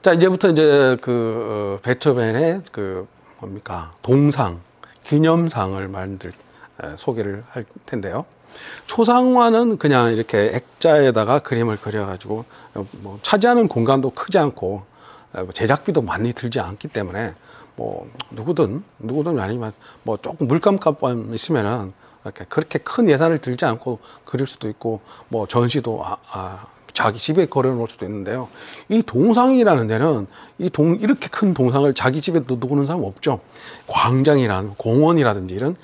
자, 이제부터 이제 베토벤의 뭡니까? 동상, 기념상을 소개를 할 텐데요. 초상화는 그냥 이렇게 액자에다가 그림을 그려가지고 뭐 차지하는 공간도 크지 않고 제작비도 많이 들지 않기 때문에 뭐 누구든 아니면 뭐 조금 물감값만 있으면은 그렇게 큰 예산을 들지 않고 그릴 수도 있고 뭐 전시도 자기 집에 걸어놓을 수도 있는데요. 이 동상이라는 데는 이렇게 큰 동상을 자기 집에 놓는 사람 없죠. 광장이란 공원이라든지 이런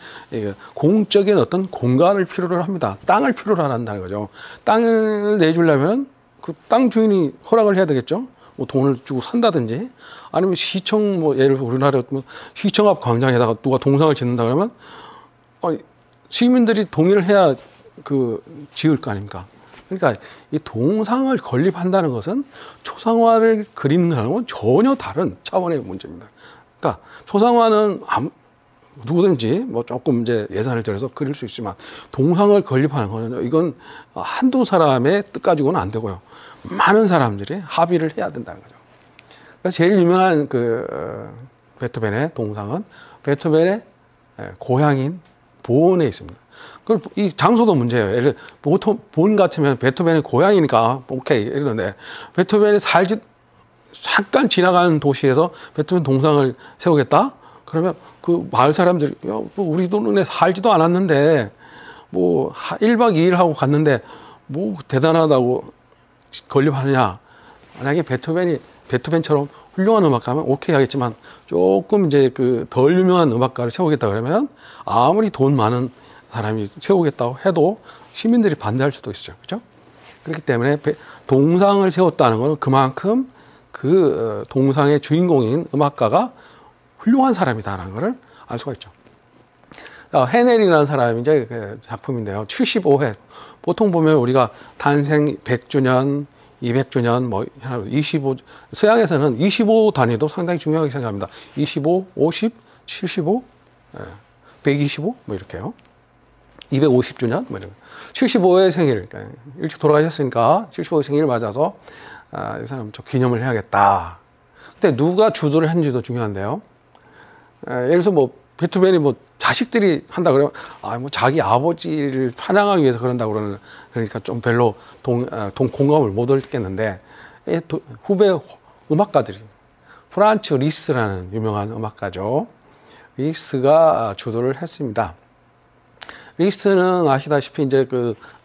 공적인 어떤 공간을 필요로 합니다. 땅을 필요로 한다는 거죠. 땅을 내주려면 그 땅 주인이 허락을 해야 되겠죠. 뭐 돈을 주고 산다든지 아니면 시청 뭐 예를 들어 우리나라 시청 앞 광장에다가 누가 동상을 짓는다 그러면 시민들이 동의를 해야 지을 거 아닙니까? 그러니까 이 동상을 건립한다는 것은 초상화를 그리는 거랑은 전혀 다른 차원의 문제입니다. 그러니까 초상화는 누구든지 뭐 조금 이제 예산을 들여서 그릴 수 있지만 동상을 건립하는 거는 이건 한두 사람의 뜻 가지고는 안 되고요. 많은 사람들이 합의를 해야 된다는 거죠. 그래서 제일 유명한 베토벤의 동상은 베토벤의 고향인 보온에 있습니다. 이 장소도 문제예요. 보통 본 같으면 베토벤의 고향이니까 오케이 이러는데 베토벤이 잠깐 지나가는 도시에서 베토벤 동상을 세우겠다? 그러면 그 마을 사람들이 뭐 우리 동네 살지도 않았는데 뭐 1박 2일 하고 갔는데 뭐 대단하다고 건립하느냐? 만약에 베토벤처럼 훌륭한 음악가면 오케이 하겠지만 조금 이제 덜 유명한 음악가를 세우겠다 그러면 아무리 돈 많은 사람이 세우겠다고 해도 시민들이 반대할 수도 있어요. 그렇죠? 그렇기 때문에 동상을 세웠다는 것은 그만큼 동상의 주인공인 음악가가 훌륭한 사람이다라는 것을 알 수가 있죠. 헤넬이라는 사람이 이제 작품인데요. 75회. 보통 보면 우리가 탄생 100주년, 200주년, 뭐, 서양에서는 25 단위도 상당히 중요하게 생각합니다. 25, 50, 75, 125, 뭐 이렇게요. 250주년, 뭐 이런. 75회 생일, 일찍 돌아가셨으니까 75회 생일 맞아서, 이 사람 좀 기념을 해야겠다. 근데 누가 주도를 했는지도 중요한데요. 예를 들어서 뭐, 베토벤이 뭐, 자식들이 한다 그러면, 뭐, 자기 아버지를 찬양하기 위해서 그런다 그러니까 좀 별로 공감을 못 얻겠는데, 후배 음악가들이, 프란츠 리스트라는 유명한 음악가죠. 리스트가 주도를 했습니다. 리스트는 아시다시피 이제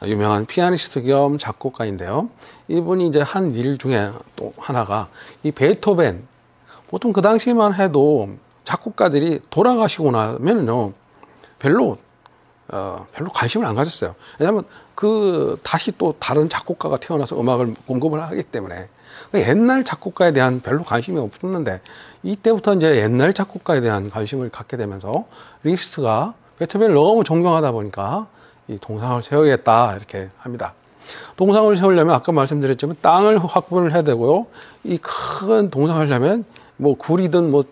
유명한 피아니스트 겸 작곡가인데요. 이분이 이제 한 일 중에 또 하나가 이 베토벤, 보통 그 당시만 해도 작곡가들이 돌아가시고 나면은요, 별로 관심을 안 가졌어요. 왜냐하면 다시 또 다른 작곡가가 태어나서 음악을 공급을 하기 때문에 옛날 작곡가에 대한 별로 관심이 없었는데 이때부터 이제 옛날 작곡가에 대한 관심을 갖게 되면서 리스트가 베토벤을 너무 존경하다 보니까 이 동상을 세우겠다 이렇게 합니다. 동상을 세우려면 아까 말씀드렸지만 땅을 확보를 해야 되고요. 이 큰 동상을 하려면 뭐 굴이든 뭐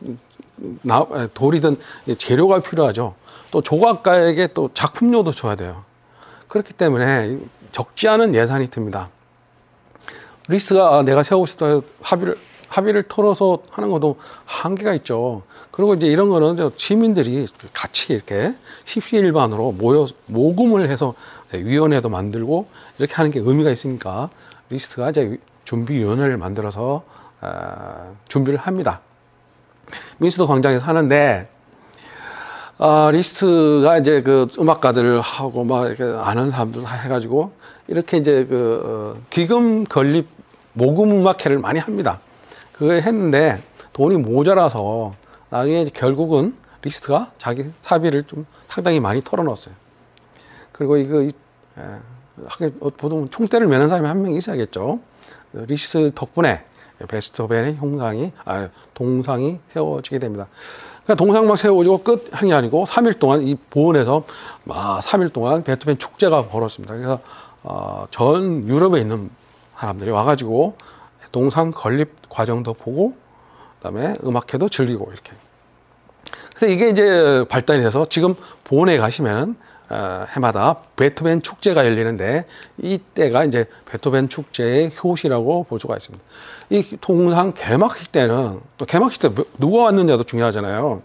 돌이든 재료가 필요하죠. 또 조각가에게 또 작품료도 줘야 돼요. 그렇기 때문에 적지 않은 예산이 듭니다. 리스트가 내가 세우고 싶다 합의를 털어서 하는 것도 한계가 있죠. 그리고 이제 이런 거는 시민들이 같이 이렇게 십시일반으로 모금을 해서 위원회도 만들고 이렇게 하는 게 의미가 있으니까 리스트가 이제 준비위원회를 만들어서 준비를 합니다. 민수도 광장에서 하는데 리스트가 이제 음악가들을 하고 막 이렇게 아는 사람들 다 해가지고 이렇게 이제 기금 건립 모금 음악회를 많이 합니다. 그거 했는데 돈이 모자라서 나중에 이제 결국은 리스트가 자기 사비를 좀 상당히 많이 털어넣었어요. 그리고 보통 총대를 매는 사람이 한 명 있어야겠죠. 리스트 덕분에 베토벤의 동상이 세워지게 됩니다. 그러니까 동상만 세워지고 끝 하는 게 아니고 3일 동안 이 보원에서 3일 동안 베토벤 축제가 벌어졌습니다. 그래서 전 유럽에 있는 사람들이 와가지고 동상 건립 과정도 보고 그다음에 음악회도 즐기고 이렇게. 그래서 이게 이제 발달이 돼서 지금 보원에 가시면은 해마다 베토벤 축제가 열리는데 이때가 이제 베토벤 축제의 효시라고 볼 수가 있습니다. 이 동상 개막식 때는 또 개막식 때 누가 왔느냐도 중요하잖아요.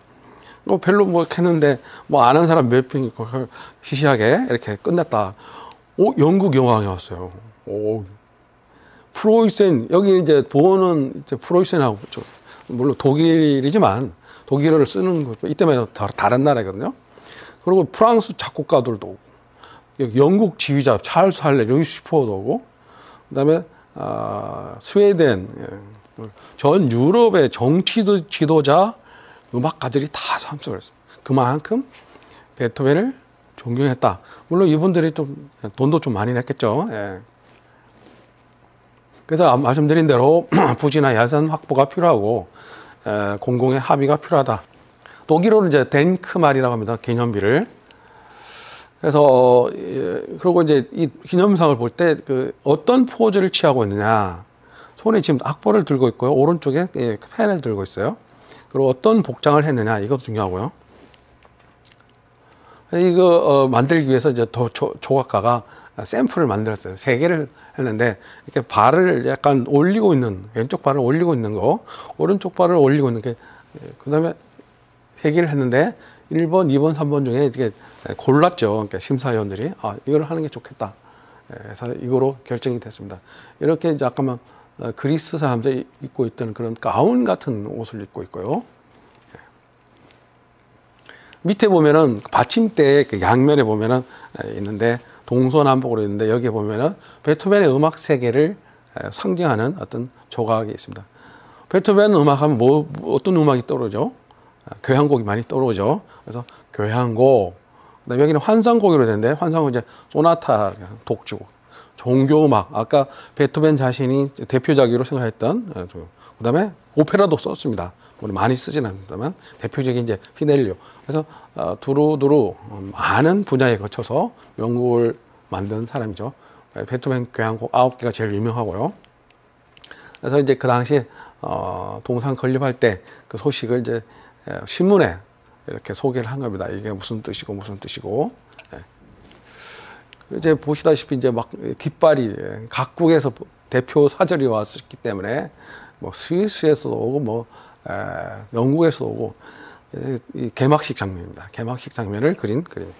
뭐 별로 뭐 했는데 뭐 아는 사람 몇 명 있고 시시하게 이렇게 끝냈다. 오, 영국 여왕이 왔어요. 오, 프로이센 여기 이제 보호는 이제 프로이센하고 물론 독일이지만 독일어를 쓰는 거 이때만 다른 나라거든요. 그리고 프랑스 작곡가들도 오고, 영국 지휘자 찰스 할레, 루이스 슈퍼도 오고, 그다음에 스웨덴, 전 유럽의 정치 지도자, 음악가들이 다 참석을 했어요. 그만큼 베토벤을 존경했다. 물론 이분들이 좀 돈도 좀 많이 냈겠죠. 예. 그래서 말씀드린 대로 부지나 예산 확보가 필요하고 공공의 합의가 필요하다. 독일어는 이제 덴크말이라고 합니다. 기념비를. 그래서 그리고 이제 이 기념상을 볼 때 그 어떤 포즈를 취하고 있느냐. 손에 지금 악보를 들고 있고요. 오른쪽에 펜을 들고 있어요. 그리고 어떤 복장을 했느냐. 이것도 중요하고요. 이거 만들기 위해서 이제 조각가가 샘플을 만들었어요. 3개를 했는데 이렇게 발을 약간 올리고 있는 왼쪽 발을 올리고 있는 거, 오른쪽 발을 올리고 있는 게 그다음에 3개를 했는데 1번, 2번, 3번 중에 이렇게 골랐죠. 그러니까 심사위원들이 이걸 하는 게 좋겠다. 그래서 이거로 결정이 됐습니다. 이렇게 이제 아까 그리스 사람들이 입고 있던 그런 가운 같은 옷을 입고 있고요. 밑에 보면은 받침대 그 양면에 보면은 있는데 동서남북으로 있는데 여기에 보면은 베토벤의 음악 세계를 상징하는 어떤 조각이 있습니다. 베토벤 음악하면 어떤 음악이 떠오르죠? 교향곡이 많이 떠오르죠. 그래서 교향곡, 그다음에 여기는 환상곡으로 되는데 환상곡 이제 소나타, 독주곡, 종교음악. 아까 베토벤 자신이 대표작으로 생각했던 그다음에 오페라도 썼습니다. 우리 많이 쓰지는 않지만 대표적인 이제 피넬리오. 그래서 두루두루 많은 분야에 거쳐서 명곡을 만든 사람이죠. 베토벤 교향곡 9개가 제일 유명하고요. 그래서 이제 그 당시 동상 건립할 때 그 소식을 이제 신문에 이렇게 소개를 한 겁니다. 이게 무슨 뜻이고 무슨 뜻이고. 이제 보시다시피 이제 막 깃발이 각국에서 대표 사절이 왔기 때문에 뭐 스위스에서도 오고 뭐 영국에서도 오고 이 개막식 장면입니다. 개막식 장면을 그린 그림.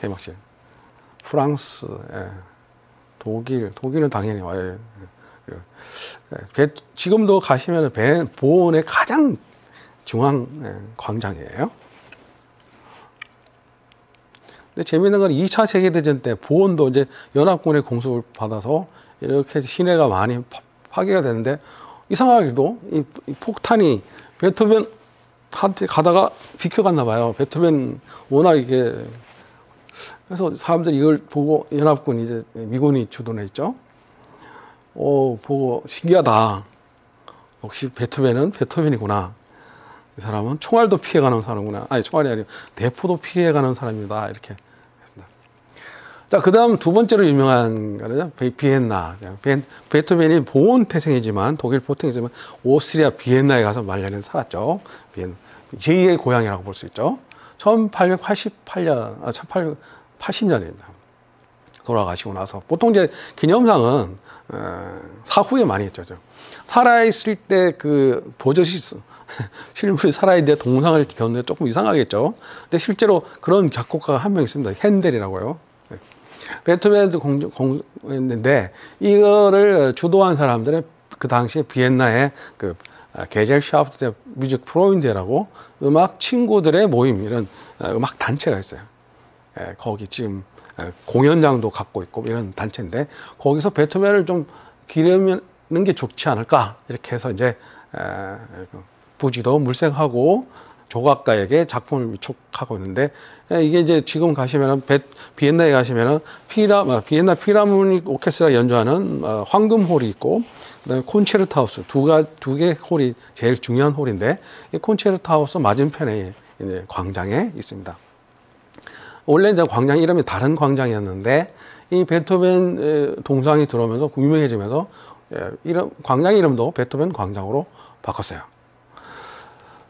개막식. 프랑스, 독일은 당연히 와요. 지금도 가시면 보온의 가장 중앙 광장이에요. 근데 재미있는 건 2차 세계대전 때 보온도 이제 연합군의 공습을 받아서 이렇게 시내가 많이 파괴가 되는데 이상하게도 이 폭탄이 베토벤한테 가다가 비켜갔나 봐요. 베토벤 워낙 이게 그래서 사람들이 이걸 보고 연합군 이제 미군이 주둔해 있죠. 보고 신기하다. 역시 베토벤은 베토벤이구나. 이 사람은 총알도 피해가는 사람이구나. 아니 총알이 아니고 대포도 피해가는 사람이다. 이렇게. 자, 그 다음 두 번째로 유명한 거는 비엔나. 베토벤이 보온 태생이지만, 독일 보통이지만, 오스트리아 비엔나에 가서 말년에 살았죠. 제2의 고향이라고 볼 수 있죠. 1888년, 1880년입니다. 돌아가시고 나서. 보통 이제 기념상은, 사후에 많이 했죠. 살아있을 때 그 보저시스, 실물이 살아있는데 동상을 겼는데 조금 이상하겠죠. 근데 실제로 그런 작곡가가 한 명 있습니다. 핸델이라고요. 베토벤도 공부했는데 이거를 주도한 사람들은 그 당시에 비엔나의 그 게젤샤프트 뮤직 프로인데라고 음악 친구들의 모임 이런 음악 단체가 있어요. 거기 지금 공연장도 갖고 있고 이런 단체인데 거기서 베토벤을 좀 기르는 게 좋지 않을까 이렇게 해서 이제 부지도 물색하고 조각가에게 작품을 위촉하고 있는데 이게 이제 지금 가시면은 비엔나에 가시면은 비엔나 필하모닉 오케스트라 연주하는 황금홀이 있고 그다음에 콘체르토 하우스 두 개 홀이 제일 중요한 홀인데 이 콘체르토 하우스 맞은편에 이제 광장에 있습니다. 원래 이제 광장 이름이 다른 광장이었는데 이 베토벤 동상이 들어오면서 유명해지면서 광장 이름도 베토벤 광장으로 바꿨어요.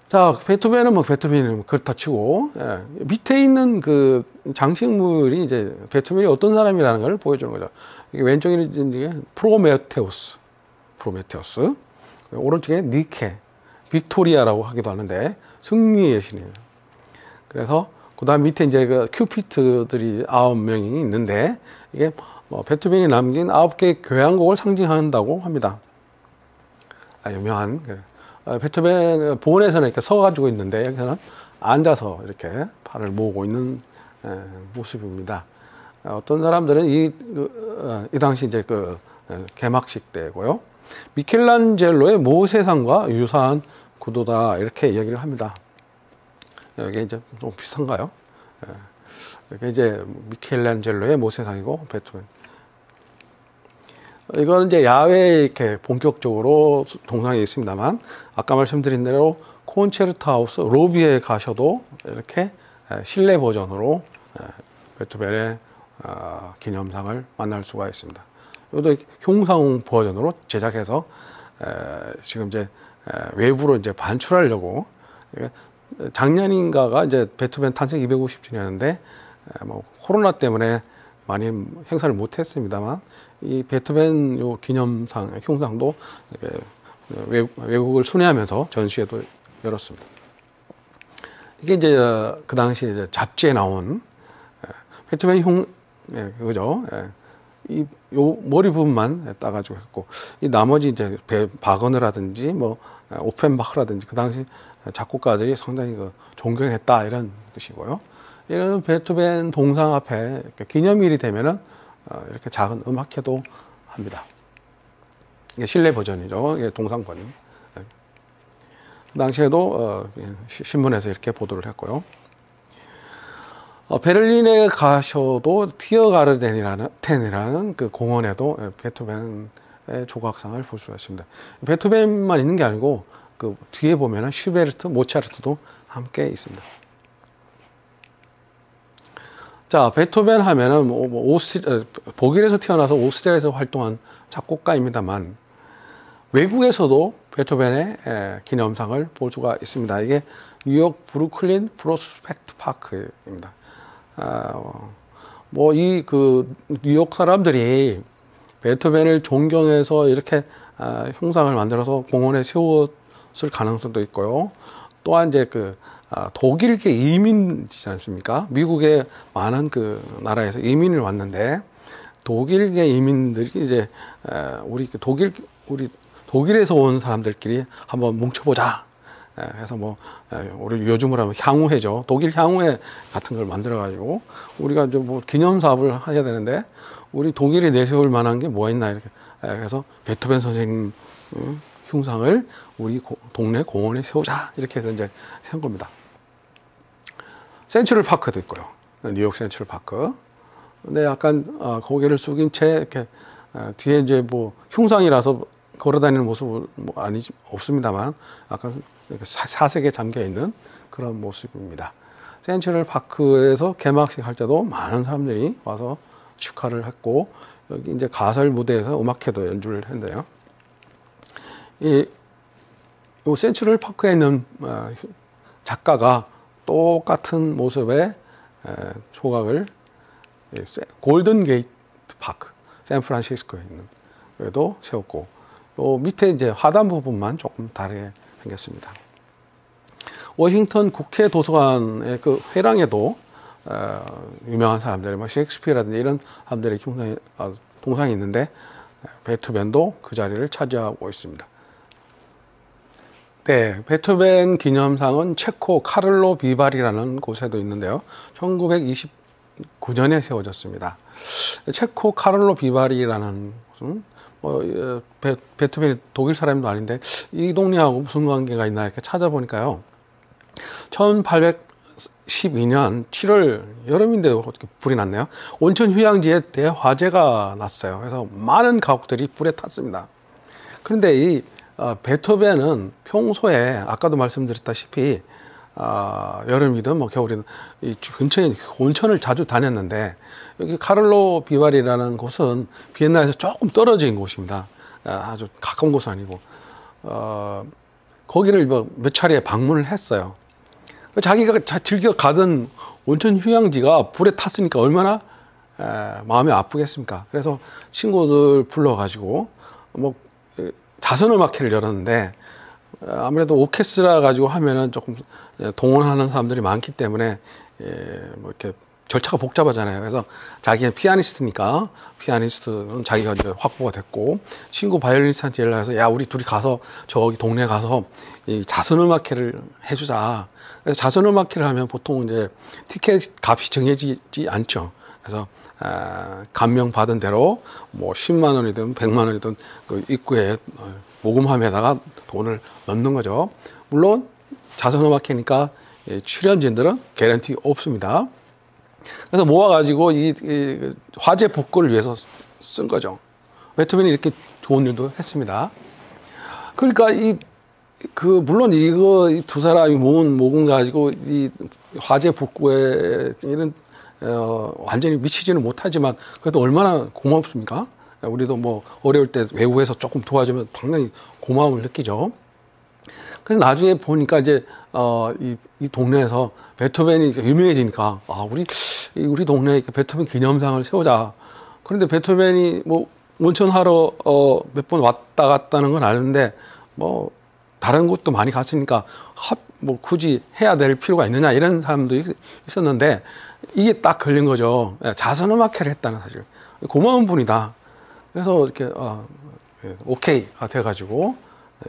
자, 베토벤은 뭐 베토벤이 그렇다 치고, 예, 밑에 있는 그 장식물이 이제 베토벤이 어떤 사람이라는 걸 보여주는 거죠. 이게 왼쪽에 이제 프로메테우스, 오른쪽에 니케, 빅토리아라고 하기도 하는데 승리의 신이에요. 그래서 그다음 밑에 이제 그 큐피트들이 9명이 있는데 이게 뭐 베토벤이 남긴 9개의 교향곡을 상징한다고 합니다. 유명한 베토벤 본에서는 이렇게 서가지고 있는데 여기서는 앉아서 이렇게 팔을 모으고 있는 모습입니다. 어떤 사람들은 이 당시 이제 그 개막식 때고요. 미켈란젤로의 모세상과 유사한 구도다 이렇게 이야기를 합니다. 여기 이제 좀 비슷한가요? 이게 이제 미켈란젤로의 모세상이고 베토벤. 이거는 이제 야외에 이렇게 본격적으로 동상이 있습니다만 아까 말씀드린 대로 콘체르토 하우스 로비에 가셔도 이렇게 실내 버전으로 베토벤의 기념상을 만날 수가 있습니다. 이것도 흉상 버전으로 제작해서 지금 이제 외부로 이제 반출하려고 작년인가가 이제 베토벤 탄생 250주년인데 뭐 코로나 때문에 많이 행사를 못했습니다만 이 베토벤 요 기념상 흉상도 외국을 순회하면서 전시회도 열었습니다. 이게 이제 그 당시 이제 잡지에 나온 베토벤 그죠? 이 요 머리 부분만 따가지고 했고 이 나머지 이제 바거너라든지 뭐 오펜바흐라든지 그 당시 작곡가들이 상당히 그 존경했다 이런 뜻이고요. 이런 베토벤 동상 앞에 기념일이 되면은 이렇게 작은 음악회도 합니다. 이게 실내 버전이죠. 이게 동상 버전. 그 당시에도 신문에서 이렇게 보도를 했고요. 베를린에 가셔도 티어가르텐이라는 그 공원에도 베토벤의 조각상을 볼 수가 있습니다. 베토벤만 있는 게 아니고 그 뒤에 보면은 슈베르트, 모차르트도 함께 있습니다. 자, 베토벤 하면은 독일에서 태어나서 오스트리아에서 활동한 작곡가입니다만 외국에서도 베토벤의 기념상을 볼 수가 있습니다. 이게 뉴욕 브루클린 프로스펙트 파크입니다. 뭐 이 그 뉴욕 사람들이 베토벤을 존경해서 이렇게 흉상을 만들어서 공원에 세웠을 가능성도 있고요. 또한 이제 독일계 이민이지 않습니까? 미국의 많은 그 나라에서 이민을 왔는데 독일계 이민들이 이제 우리 독일에서 온 사람들끼리 한번 뭉쳐보자. 해서 뭐 우리 요즘으로 하면 향후회죠. 독일 향후회 같은 걸 만들어 가지고 우리가 좀 뭐 기념 사업을 해야 되는데 우리 독일이 내세울 만한 게 뭐가 있나 이렇게 그래서 베토벤 선생님 흉상을 우리 동네 공원에 세우자 이렇게 해서 이제 세운 겁니다. 센트럴 파크도 있고요. 뉴욕 센트럴 파크. 근데 약간 고개를 숙인 채 이렇게 뒤에 이제 뭐 흉상이라서 걸어다니는 모습은 뭐 없습니다만 약간 사색에 잠겨 있는 그런 모습입니다. 센트럴 파크에서 개막식 할 때도 많은 사람들이 와서 축하를 했고 여기 이제 가설 무대에서 음악회도 연주를 했는데요. 이 센트럴 파크에 있는 작가가 똑같은 모습의 조각을 골든 게이트 파크, 샌프란시스코에 있는 에도 세웠고, 요 밑에 이제 하단 부분만 조금 다르게 생겼습니다. 워싱턴 국회 도서관의 그 회랑에도 유명한 사람들이 뭐 셰익스피어라든지 이런 사람들의 동상이 있는데 베토벤도 그 자리를 차지하고 있습니다. 네, 베토벤 기념상은 체코 카를로 비발이라는 곳에도 있는데요. 1929년에 세워졌습니다. 체코 카를로 비발이라는 곳은 베토벤이 독일 사람도 아닌데 이 동네하고 무슨 관계가 있나 이렇게 찾아보니까요. 1812년 7월 여름인데도 어떻게 불이 났네요. 온천 휴양지에 대화재가 났어요. 그래서 많은 가옥들이 불에 탔습니다. 그런데 이 베토벤은 평소에 아까도 말씀드렸다시피 여름이든 뭐 겨울이든 이 근처에 온천을 자주 다녔는데 여기 카를로 비발이라는 곳은 비엔나에서 조금 떨어진 곳입니다. 아주 가까운 곳은 아니고 거기를 몇 차례 방문을 했어요. 자기가 즐겨 가던 온천 휴양지가 불에 탔으니까 얼마나 마음이 아프겠습니까? 그래서 친구들 불러가지고 뭐 자선음악회를 열었는데 아무래도 오케스트라 가지고 하면은 조금 동원하는 사람들이 많기 때문에 뭐 이렇게 절차가 복잡하잖아요. 그래서 자기는 피아니스트니까 피아니스트는 자기가 이제 확보가 됐고 친구 바이올리니스트한테 연락해서 야 우리 둘이 가서 저기 동네 가서 이 자선음악회를 해주자. 그래서 자선음악회를 하면 보통 이제 티켓 값이 정해지지 않죠. 그래서 감명 받은 대로 뭐 10만 원이든 100만 원이든 그 입구에 모금함에다가 돈을 넣는 거죠. 물론 자선음악회니까 출연진들은 개런티 없습니다. 그래서 모아가지고 이 화재 복구를 위해서 쓴 거죠. 베토벤이 이렇게 좋은 일도 했습니다. 그러니까 물론 이 두 사람이 모은 모금 가지고 이 화재 복구에 이런 완전히 미치지는 못하지만 그래도 얼마나 고맙습니까? 우리도 뭐 어려울 때 외국에서 조금 도와주면 상당히 고마움을 느끼죠. 그래서 나중에 보니까 이제 이 동네에서 베토벤이 유명해지니까 우리 동네에 베토벤 기념상을 세우자. 그런데 베토벤이 뭐 온천하러 몇 번 왔다 갔다는 건 아는데 뭐 다른 곳도 많이 갔으니까 뭐 굳이 해야 될 필요가 있느냐 이런 사람도 있었는데 이게 딱 걸린 거죠. 자선음악회를 했다는 사실. 고마운 분이다. 그래서 이렇게 오케이가 돼가지고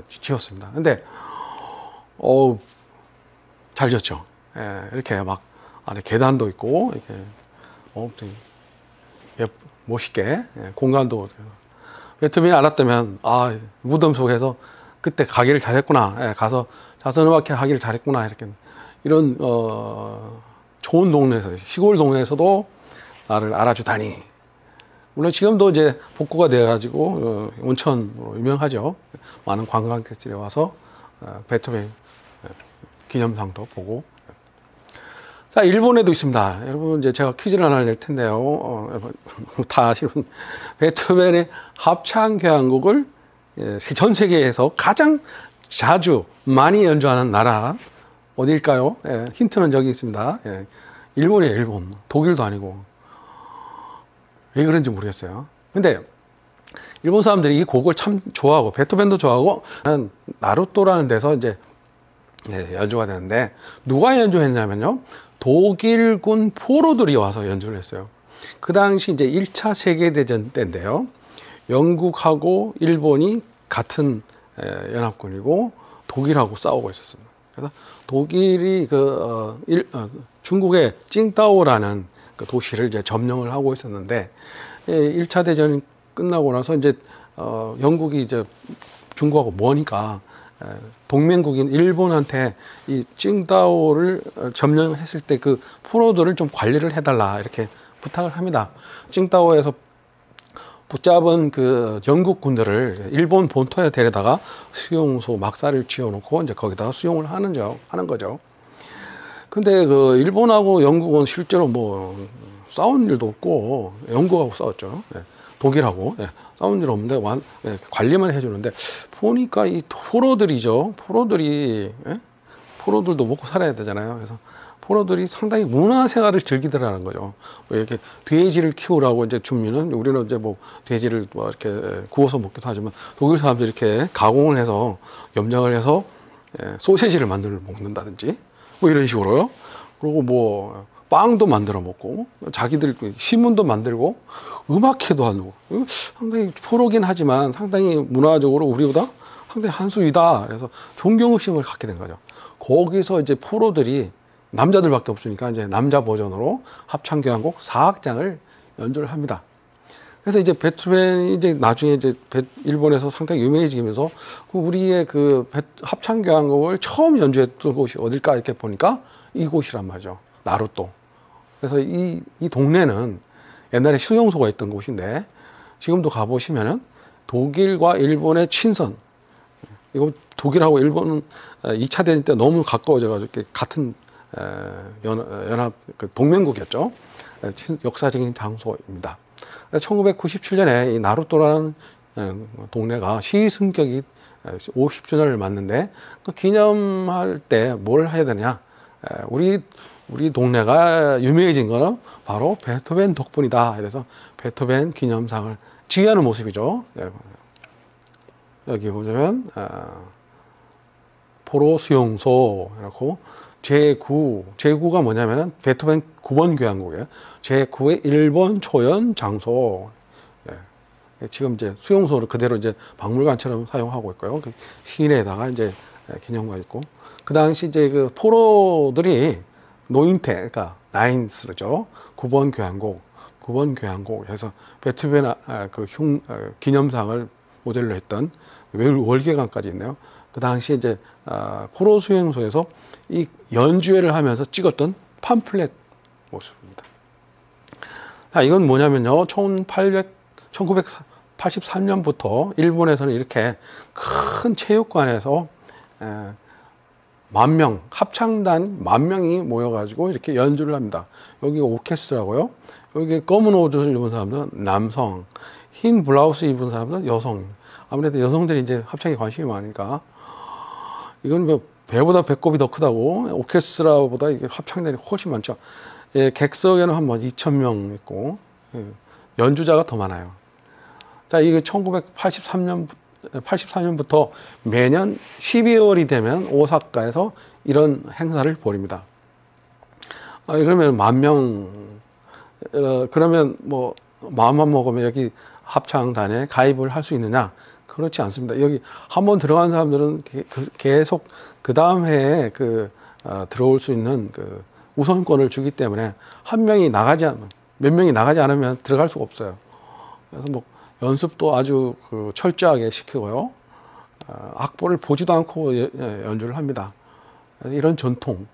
지었습니다. 근데 잘 지었죠. 이렇게 막 안에 계단도 있고 이렇게 멋있게 공간도 베토벤이 알았다면 무덤 속에서 그때 가기를 잘했구나. 가서 자선음악회 하기를 잘했구나. 이렇게 이런 좋은 동네에서 시골 동네에서도 나를 알아주다니. 물론 지금도 이제 복구가 돼가지고 온천으로 유명하죠. 많은 관광객들이 와서 베토벤 기념상도 보고. 자, 일본에도 있습니다. 여러분 이제 제가 퀴즈를 하나 낼 텐데요. 다 아시는 베토벤의 합창교향곡을 전 세계에서 가장 자주 많이 연주하는 나라 어디일까요? 힌트는 여기 있습니다. 일본이에요, 일본. 독일도 아니고. 왜 그런지 모르겠어요. 근데 일본 사람들이 이 곡을 참 좋아하고 베토벤도 좋아하고 나루토라는 데서 이제 연주가 되는데 누가 연주했냐면요. 독일군 포로들이 와서 연주를 했어요. 그 당시 이제 1차 세계대전 때인데요. 영국하고 일본이 같은 연합군이고 독일하고 싸우고 있었습니다. 그래서 독일이 중국의 칭다오라는 그 도시를 이제 점령을 하고 있었는데 1차 대전이 끝나고 나서 이제 영국이 이제 중국하고 머니까 동맹국인 일본한테 이 칭다오를 점령했을 때 그 포로들을 좀 관리를 해달라 이렇게 부탁을 합니다. 칭다오에서 붙잡은 그 영국 군들을 일본 본토에 데려다가 수용소 막사를 지어놓고 이제 거기다가 수용을 하는 거죠. 근데 그 일본하고 영국은 실제로 뭐 싸운 일도 없고 영국하고 싸웠죠. 독일하고 싸운 일 없는데 관리만 해주는데 보니까 이 포로들이죠. 포로들도 먹고 살아야 되잖아요. 그래서 포로들이 상당히 문화생활을 즐기더라는 거죠. 뭐 이렇게 돼지를 키우라고 이제 주면은 우리는 이제 뭐 돼지를 뭐 이렇게 구워서 먹기도 하지만 독일 사람들이 이렇게 가공을 해서 염장을 해서 소세지를 만들어 먹는다든지 뭐 이런 식으로요. 그리고 뭐 빵도 만들어 먹고 자기들 신문도 만들고 음악회도 하고 상당히 포로긴 하지만 상당히 문화적으로 우리보다 상당히 한 수위다. 그래서 존경의식을 갖게 된 거죠. 거기서 이제 포로들이 남자들밖에 없으니까 이제 남자 버전으로 합창교향곡 4악장을 연주를 합니다. 그래서 이제 베토벤이 이제 나중에 이제 일본에서 상당히 유명해지면서 우리의 그 합창교향곡을 처음 연주했던 곳이 어딜까 이렇게 보니까 이곳이란 말이죠. 나루토. 그래서 이 동네는 옛날에 수용소가 있던 곳인데 지금도 가보시면은 독일과 일본의 친선. 이거 독일하고 일본은 2차 대전 때 너무 가까워져가지고 같은 연합 동맹국이었죠. 역사적인 장소입니다. 1997년에 이 나루토라는 동네가 시승격이 50주년을 맞는데 그 기념할 때 뭘 해야 되냐? 우리 동네가 유명해진 거는 바로 베토벤 덕분이다. 그래서 베토벤 기념상을 지휘하는 모습이죠. 여기 보시면 포로 수용소 이렇고 제9가 뭐냐면은 베토벤 9번 교향곡이에요. 제9의 일본 초연 장소. 지금 이제 수용소를 그대로 이제 박물관처럼 사용하고 있고요. 그 시내에다가 이제 기념관 있고, 그 당시 이제 그 포로들이 노인태, 그러니까 나인스죠. 9번 교향곡 해서 베토벤 기념상을 모델로 했던 월계관까지 있네요. 그 당시 이제 포로 수용소에서 이 연주회를 하면서 찍었던 팜플렛 모습입니다. 이건 뭐냐면요, 1983년부터 일본에서는 이렇게 큰 체육관에서 합창단 10,000명이 모여가지고 이렇게 연주를 합니다. 여기 오케스트라고요. 여기 검은 옷을 입은 사람들은 남성, 흰 블라우스 입은 사람들은 여성. 아무래도 여성들이 이제 합창에 관심이 많으니까, 이건 뭐 배보다 배꼽이 더 크다고, 오케스트라보다 이게 합창단이 훨씬 많죠. 객석에는 한 2,000명 있고, 연주자가 더 많아요. 자, 이게 1983년부터 매년 12월이 되면 오사카에서 이런 행사를 벌입니다. 이러면 10,000명, 그러면 뭐 마음만 먹으면 여기 합창단에 가입을 할 수 있느냐? 그렇지 않습니다. 여기 한번 들어간 사람들은 계속 그 다음 해에 들어올 수 있는 우선권을 주기 때문에 몇 명이 나가지 않으면 들어갈 수가 없어요. 그래서 뭐 연습도 아주 철저하게 시키고요. 악보를 보지도 않고 연주를 합니다. 이런 전통.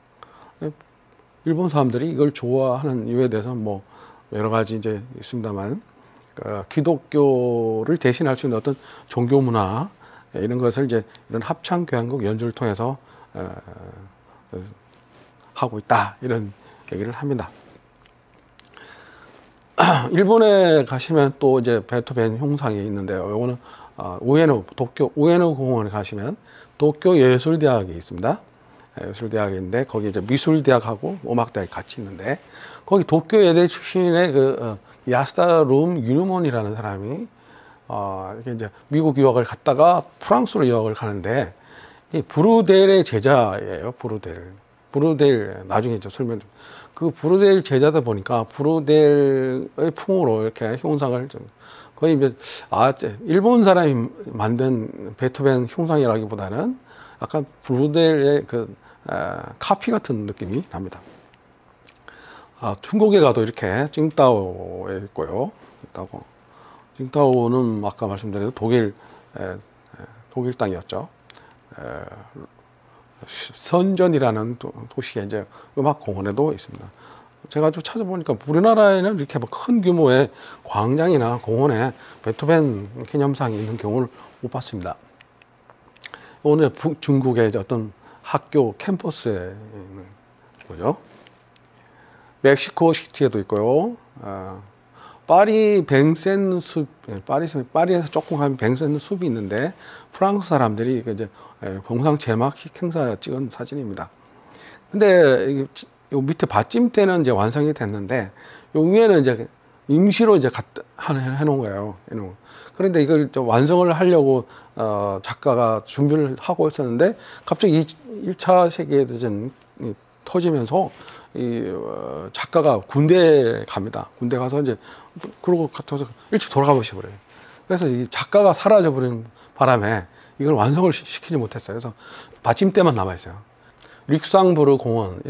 일본 사람들이 이걸 좋아하는 이유에 대해서 뭐 여러 가지 이제 있습니다만, 기독교를 대신할 수 있는 어떤 종교 문화, 이런 것을 이제 이런 합창 교향곡 연주를 통해서 하고 있다, 이런 얘기를 합니다. 일본에 가시면 또 이제 베토벤 형상이 있는데요. 요거는 도쿄 우에노 공원에 가시면 도쿄 예술대학이 있습니다. 예술대학인데 거기 이제 미술대학하고 음악대학이 같이 있는데, 거기 도쿄 예대 출신의 야스다 룸 유니몬이라는 사람이 이렇게 이제 미국 유학을 갔다가 프랑스로 유학을 가는데, 이 브루델의 제자예요. 브루델 나중에 좀 설명 좀. 그 브루델 제자다 보니까 브루델의 풍으로 이렇게 형상을 좀 거의 이제 일본 사람이 만든 베토벤 형상이라기보다는 약간 브루델의 카피 같은 느낌이 납니다. 중국에 가도 이렇게 칭따오에 있고요. 칭따오는 아까 말씀드린 독일 땅이었죠. 선전이라는 도시에 이제 음악공원에도 있습니다. 제가 좀 찾아보니까 우리나라에는 이렇게 큰 규모의 광장이나 공원에 베토벤 기념상이 있는 경우를 못 봤습니다. 오늘 중국의 어떤 학교 캠퍼스에 있는 거죠. 멕시코 시티에도 있고요. 파리 뱅센 숲, 파리에서 조금 가면 뱅센 숲이 있는데, 프랑스 사람들이 이제 봉상 제막식 행사 찍은 사진입니다. 근데 요 밑에 받침대는 이제 완성이 됐는데, 요 위에는 이제 임시로 이제 해놓은 거예요. 그런데 이걸 좀 완성을 하려고 작가가 준비를 하고 있었는데, 갑자기 1차 세계대전이 터지면서 작가가 군대에 갑니다. 군대 가서 이제 그러고 가서 일찍 돌아가 버려요. 그래서 이 작가가 사라져 버리는 바람에 이걸 완성을 시키지 못했어요. 그래서 받침대만 남아 있어요. 릭상부르 공원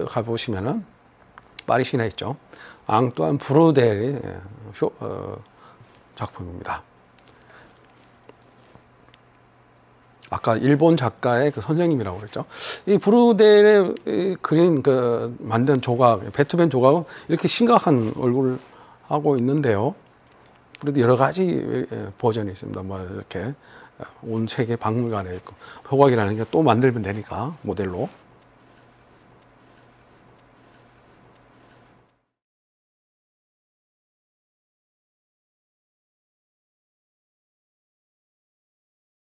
가 보시면은 파리 시내에 있죠. 앙뚜안 브루델의 작품입니다. 아까 일본 작가의 선생님이라고 그랬죠. 이 브루델의 그린 만든 조각, 베토벤 조각은 이렇게 심각한 얼굴을 하고 있는데요. 그래도 여러 가지 버전이 있습니다. 뭐 이렇게 온 세계 박물관에 있고, 조각이라는 게 또 만들면 되니까 모델로.